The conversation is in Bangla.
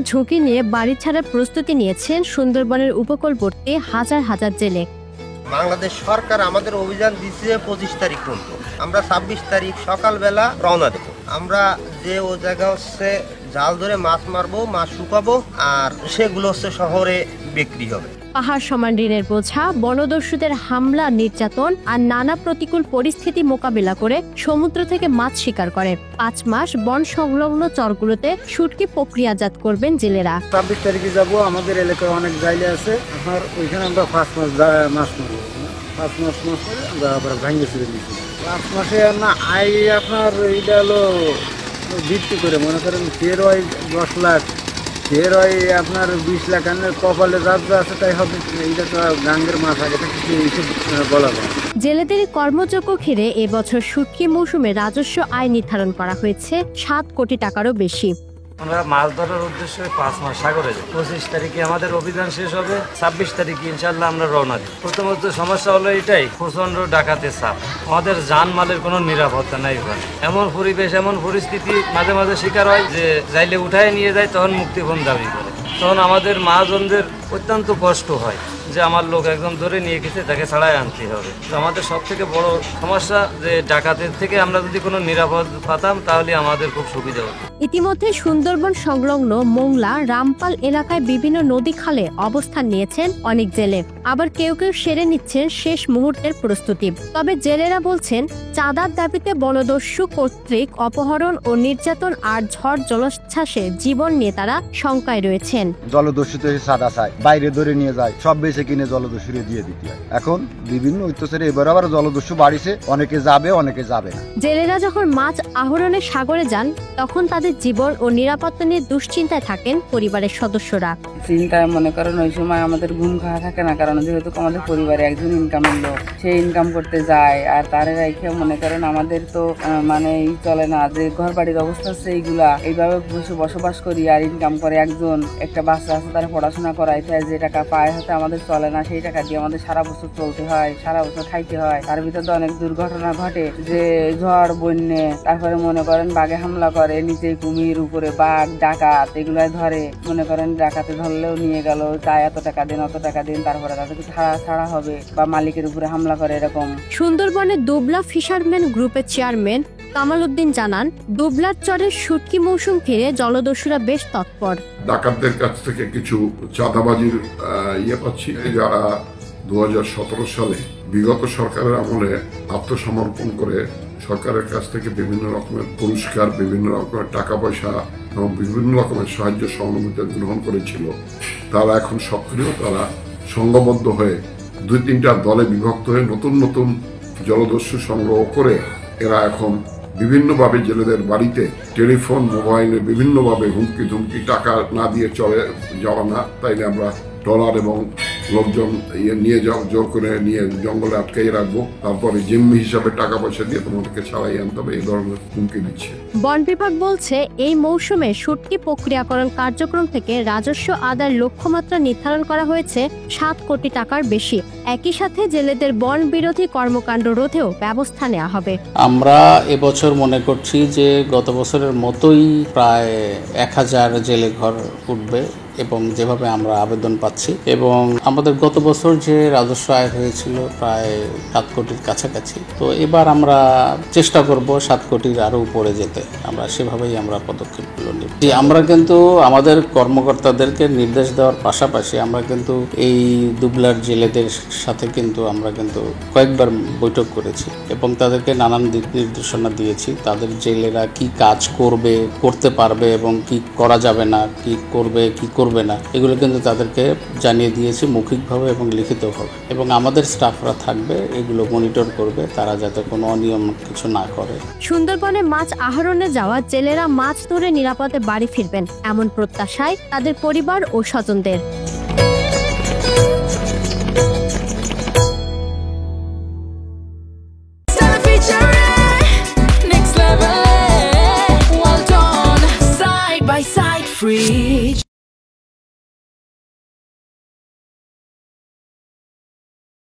জীবনের ঝুঁকি নিয়ে বাড়ি ছাড়ার প্রস্তুতি নিয়েছেন সুন্দরবনের উপকূলবর্তী হাজার হাজার জেলে। বাংলাদেশ সরকার আমাদের অভিযান দিচ্ছে 25 তারিখ পর্যন্ত। আমরা 26 তারিখ সকালবেলা রওনা দেব। আমরা যে ও জায়গা হচ্ছে জাল ধরে মাছ মারবো, মাছ শুকাবো, আর সেগুলো হচ্ছে শহরে বিক্রি হবে। পাহাড় সমান ঋণের বোঝা, বনদস্যুদের হামলা, নির্যাতন আর নানা প্রতিকূল পরিস্থিতি মোকাবিলা করে সমুদ্র থেকে মাছ শিকার করে 5 মাস বন সংলগ্ন চরগুলোতে শুটকি প্রক্রিয়াজাত করবেন জেলেরা। 26 তারিখে যাবো। আমাদের এলাকায় অনেক জায়গা আছে, আপনার ওইখানে আমরা 5 মাস মাছ মারবো। 5 মাস করে আমরা আবার ভাঙিয়ে ফিরে দিচ্ছি। 5 মাসে না আয় আপনার এইটা হলো ভিত্তি করে, মনে করেন ফের হয় 10 লাখ, ফের হয় আপনার 20 লাখ। কপালে যা আছে তাই হবে। এইটা তো গাঙ্গের মাছ, আগে থেকে কিছু বলা যায়। জেলেদের কর্মযোগ্য ঘিরে এবছর শুটকি মৌসুমে রাজস্ব আয় নির্ধারণ করা হয়েছে 7 কোটি টাকারও বেশি। আমরা মাছ ধরার উদ্দেশ্যে 5 মাস সাগরে যাই। 25 তারিখে আমাদের অভিযান শেষ হবে, 26 তারিখে ইনশাল্লাহ আমরা রওনা দিই। প্রথমত সমস্যা হলো এটাই, প্রচন্ড ডাকাতের চাপ, আমাদের জানমালের কোনো নিরাপত্তা নাই ওখানে। এমন পরিবেশ, এমন পরিস্থিতি মাঝে মাঝে শিকার হয় যে যাইলে উঠায় নিয়ে যায়, তখন মুক্তিপণ দাবি করে। তখন আমাদের মহাজনদের অত্যন্ত কষ্ট হয় যে আমার লোক একদম ধরে নিয়ে গেছে, তাকে ছাড়াই আনতে হবে। তো আমাদের সব থেকে বড় সমস্যা যে ডাকাতের থেকে আমরা যদি কোনো নিরাপদ পাতাম তাহলে আমাদের খুব সুবিধা হতো। ইতিমধ্যে সুন্দরবন সংলগ্ন মোংলা, রামপাল এলাকায় বিভিন্ন নদী খালে অবস্থান নিয়েছেন অনেক জেলে। আবার কেউ কেউ সেরে নিচ্ছেন শেষ মুহূর্তের প্রস্তুতি। তবে জেলেরা বলছেন, চাঁদার দাবিতে বনদস্যু কর্তৃক অপহরণ ও নির্যাতন আর ঝড় জলোচ্ছ্বাসে জীবন নিয়ে তারা শঙ্কায় রয়েছেন। জলদস্যু তো চাঁদা চায়, বাইরে ধরে নিয়ে যায়, সব বেঁচে কিনে জলদস্যুরে দিয়ে দিতে হয়। এখন বিভিন্ন অত্যাচারে এবার আবার জলদস্যু বাড়িছে, অনেকে যাবে অনেকে যাবে না। জেলেরা যখন মাছ আহরণে সাগরে যান, তখন তাদের জীবন ও নিরাপত্তা নিয়ে দুশ্চিন্তায় থাকেন পরিবারের সদস্যরা। চিন্তায় মনে করেন ওই সময় আমাদের ঘুম খাওয়া থাকে না, কারণ যেহেতু আমাদের পরিবারে একজন ইনকামের লোক, সে ইনকাম করতে যায়, আর তারে রেখে মনে করেন আমাদের তো মানে চলে না, যে ঘর বাড়ির অবস্থা আছে এইগুলা, এইভাবে বসবাস করি। আর ইনকাম করে একজন, একটা বাচ্চা আছে, তারা পড়াশোনা করাইতে হয়, যে টাকা পায় হতে আমাদের চলে না, সেই টাকা দিয়ে আমাদের সারা বছর চলতে হয়, সারা বছর খাইতে হয়। তার ভিতরে তো অনেক দুর্ঘটনা ঘটে, যে ঝড় বন্যে, তারপরে মনে করেন বাঘে হামলা করে, নিচে কুমির, উপরে বাঘ, ডাকাত এগুলাই ধরে। মনে করেন ডাকাতে ধরলেও নিয়ে গেল, তাই এত টাকা দিন অত টাকা দিন, তারপরে তাদেরকে ছাড়া হবে বা মালিকের উপরে হামলা করে এরকম। সুন্দরবনের দুবলা ফিশারম্যান গ্রুপের চেয়ারম্যান কামাল উদ্দিন জানান, দুবলার চরের শুটকি মৌসুম ঘিরে জলদস্যুরা বেশ তৎপর। ডাকাতদের কাছ থেকে কিছু চাঁদাবাজির পাচ্ছি, যারা 2017 সালে বিগত সরকারের আমলে আত্মসমর্পণ করে সরকারের কাছ থেকে বিভিন্ন রকমের পুরস্কার, বিভিন্ন রকমের টাকা পয়সা এবং বিভিন্ন রকমের সাহায্য সহযোগিতা গ্রহণ করেছিল, তারা এখন সক্রিয়, তারা সংঘবদ্ধ হয়ে 2-3টা দলে বিভক্ত হয়ে নতুন নতুন জলদস্যু সংগ্রহ করে এরা এখন বিভিন্নভাবে জেলেদের বাড়িতে টেলিফোন, মোবাইলে বিভিন্নভাবে হুমকি ধুমকি, টাকা না দিয়ে চলে যাওয়া না, তাইলে আমরা ট্রলার এবং লোকজন নিয়ে জোর করে নিয়ে জঙ্গলে আটকাই রাখবো, তারপরে জিম্মি হিসাবে টাকা পয়সা দিয়ে তোমাদেরকে ছাড়াই আনতে হবে, এই ধরনের হুমকি দিচ্ছে। বন বিভাগ বলছে, এই মৌসুমে শুটকি প্রক্রিয়াকরণ কার্যক্রম থেকে রাজস্ব আদায়ের লক্ষ্যমাত্রা নির্ধারণ করা হয়েছে 7 কোটি টাকার বেশি। একই সাথে জেলেদের বন বিরোধী কর্মকাণ্ড রোধেও ব্যবস্থা নেওয়া হবে। আমরা এবছর মনে করছি যে গত বছরের মতোই প্রায় 1000 জেলে ঘর উঠবে, এবং যেভাবে আমরা আবেদন পাচ্ছি, এবং আমাদের গত বছর যে রাজস্ব আয় হয়েছিল প্রায় 7 কোটির কাছাকাছি, তো এবার আমরা চেষ্টা করব 7 কোটির আরো উপরে যেতে। আমরা সেভাবেই আমরা পদক্ষেপগুলো নিব। আমরা কিন্তু আমাদের কর্মকর্তাদেরকে নির্দেশ দেওয়ার পাশাপাশি আমরা কিন্তু এই দুবলার জেলেদের সাথে আমরা কয়েকবার বৈঠক করেছি এবং তাদেরকে নানান দিক নির্দেশনা দিয়েছি। তাদের জেলেরা কি কাজ করতে পারবে এবং কি করা যাবে না, কি করবে কি করবে না, এগুলো কিন্তু তাদেরকে জানিয়ে দিয়েছি মৌখিকভাবে এবং লিখিতভাবে, এবং আমাদের স্টাফরা থাকবে, এগুলো মনিটর করবে, তারা যাতে কোনো অনিয়ম কিছু না করে। সুন্দরবনে মাছ আহরণে যাওয়া জেলেরা মাছ ধরে নিরাপদে বাড়ি ফিরবেন, এমন প্রত্যাশায় তাদের পরিবার ও স্বজনদের।